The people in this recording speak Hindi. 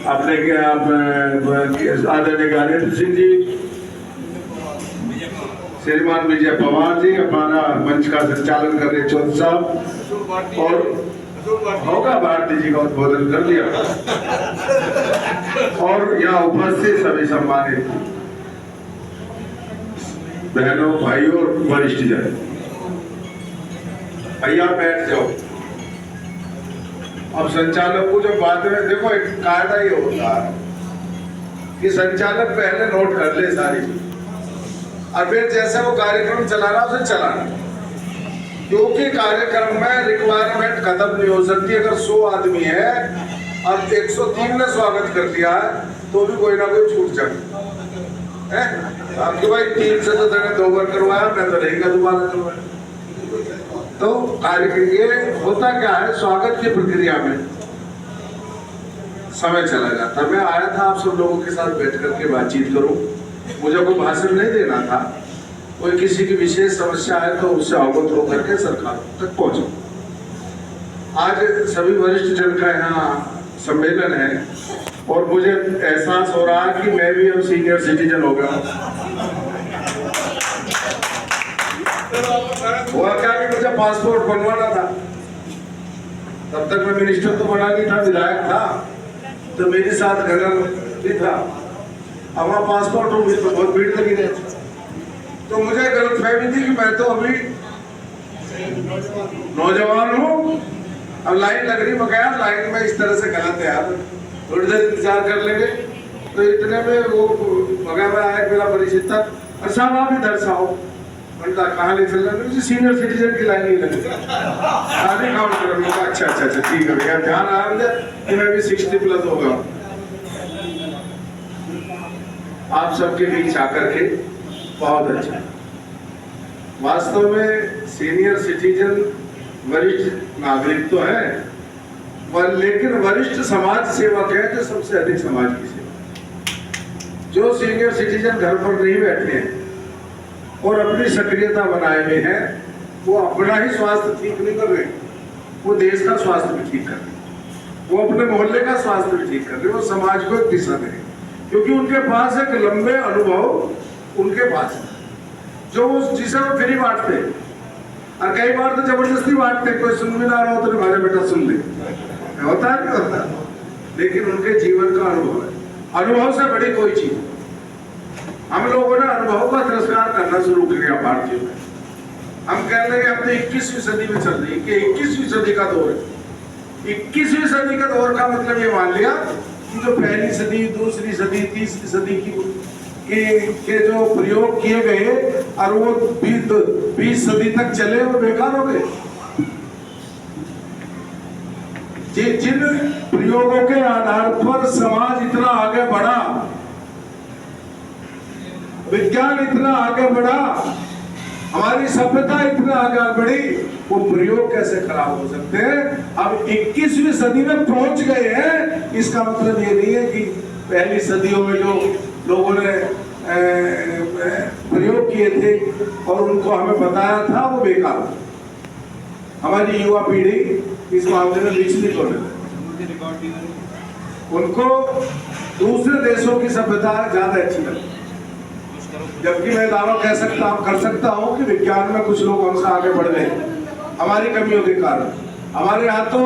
अपने के आप आदरणीय ज्ञानेंद्र सिंह जी, श्रीमान विजय पवार जी हमारा मंच का संचालन कर रहे चौधरी साहब, और होगा भारती जी का उद्बोधन कर दिया, और यहाँ उपस्थित सभी सम्मानित बहनों भाइयों और वरिष्ठ जन, भैया बैठ जाओ। अब संचालक को जब बात में देखो, एक कायदा ये होता है कि संचालक पहले नोट कर ले सारी, और फिर जैसे वो कार्यक्रम चला रहा उसे चलाना, क्योंकि कार्यक्रम में रिक्वायरमेंट खत्म नहीं हो सकती। अगर 100 आदमी है और 103 ने स्वागत कर दिया है तो भी कोई ना कोई छूट जाए। आपके भाई 3 से तो मैंने 2 बार करवाया, मैं तो नहीं दोबारा करवाया। तो कार्यक्रम ये होता क्या है, स्वागत की प्रक्रिया में समय चला जाता। मैं आया था आप सब लोगों के साथ बैठ करके बातचीत करूं, मुझे कोई भाषण नहीं देना था। कोई किसी की विशेष समस्या है तो उससे अवगत होकर के सरकार तक पहुंचो। आज सभी वरिष्ठ जन का यहाँ सम्मेलन है और मुझे एहसास हो रहा है कि मैं भी अब सीनियर सिटीजन हो गया। हुआ क्या कि मुझे पासपोर्ट बनवाना था, तब तक मैं मिनिस्टर तो बना नहीं था, विधायक था, तो मेरे साथ घर भी था। अब वहाँ पासपोर्ट हो गई तो बहुत भीड़ लगी रहती, तो मुझे गलतफहमी थी कि मैं तो अभी नौजवान हूँ, अब लाइन लग रही, मैं गया लाइन में इस तरह से गलत है यार, थोड़ी देर इंतजार कर लेंगे। तो इतने में वो बगैर आया मेरा परिचित था, और साहब आप इधर से आओ। कहाँ ले चल रहे, मुझे सीनियर सिटीजन की लाइन नहीं लगी, शादी काउंट कर। अच्छा अच्छा अच्छा ठीक है भैया, ध्यान आया मुझे कि मैं भी 60+ हो गया। आप सबके बीच आकर के बहुत अच्छा। वास्तव में सीनियर सिटीजन वरिष्ठ नागरिक तो है, लेकिन वरिष्ठ समाज सेवक है जो सबसे अधिक समाज की सेवा। जो सीनियर सिटीजन घर पर नहीं बैठे हैं और अपनी सक्रियता बनाए हुए हैं, वो अपना ही स्वास्थ्य ठीक नहीं कर रहे, वो देश का स्वास्थ्य भी ठीक कर रहे, वो अपने मोहल्ले का स्वास्थ्य भी ठीक कर रहे, वो समाज को एक दिशा दे रहे, क्योंकि उनके पास एक लंबे अनुभव उनके पास है, जो जिसे वो फ्री बांटते। और कई बार तो जबरदस्ती बांटते, कोई सुन भी ना रहा हो तो हमारे बेटा सुन ले, होता है नहीं होता, लेकिन उनके जीवन का अनुभव है। अनुभव से बड़ी कोई चीज। हम लोगों ने अनुभव का तिरस्कार करना शुरू किया भारतीयों में। हम कह रहे हैं अब तो 21वीं सदी में चल रही है कि 21वीं सदी का दौर है। 21वीं सदी का दौर का मतलब ये मान लिया कि जो पहली सदी, दूसरी सदी, तीसरी सदी के जो प्रयोग किए गए और वो 20 सदी तक चले, वो बेकार हो गए। जिन प्रयोगों के आधार पर समाज इतना आगे बढ़ा, विज्ञान इतना आगे बढ़ा, हमारी सभ्यता इतना आगे बढ़ी, वो प्रयोग कैसे खराब हो सकते हैं। अब 21वीं सदी में पहुंच गए हैं, इसका मतलब ये नहीं है कि पहली सदियों में जो लोगों ने प्रयोग किए थे और उनको हमें बताया था वो बेकार। हमारी युवा पीढ़ी इस मामले में विचलित होने लगी, उनको दूसरे देशों की सभ्यता ज्यादा अच्छी लगती। जबकि मैं दावा कर सकता हूँ कि विज्ञान में कुछ लोग हमसे आगे बढ़ गए हमारी कमियों के कारण। हमारे यहाँ तो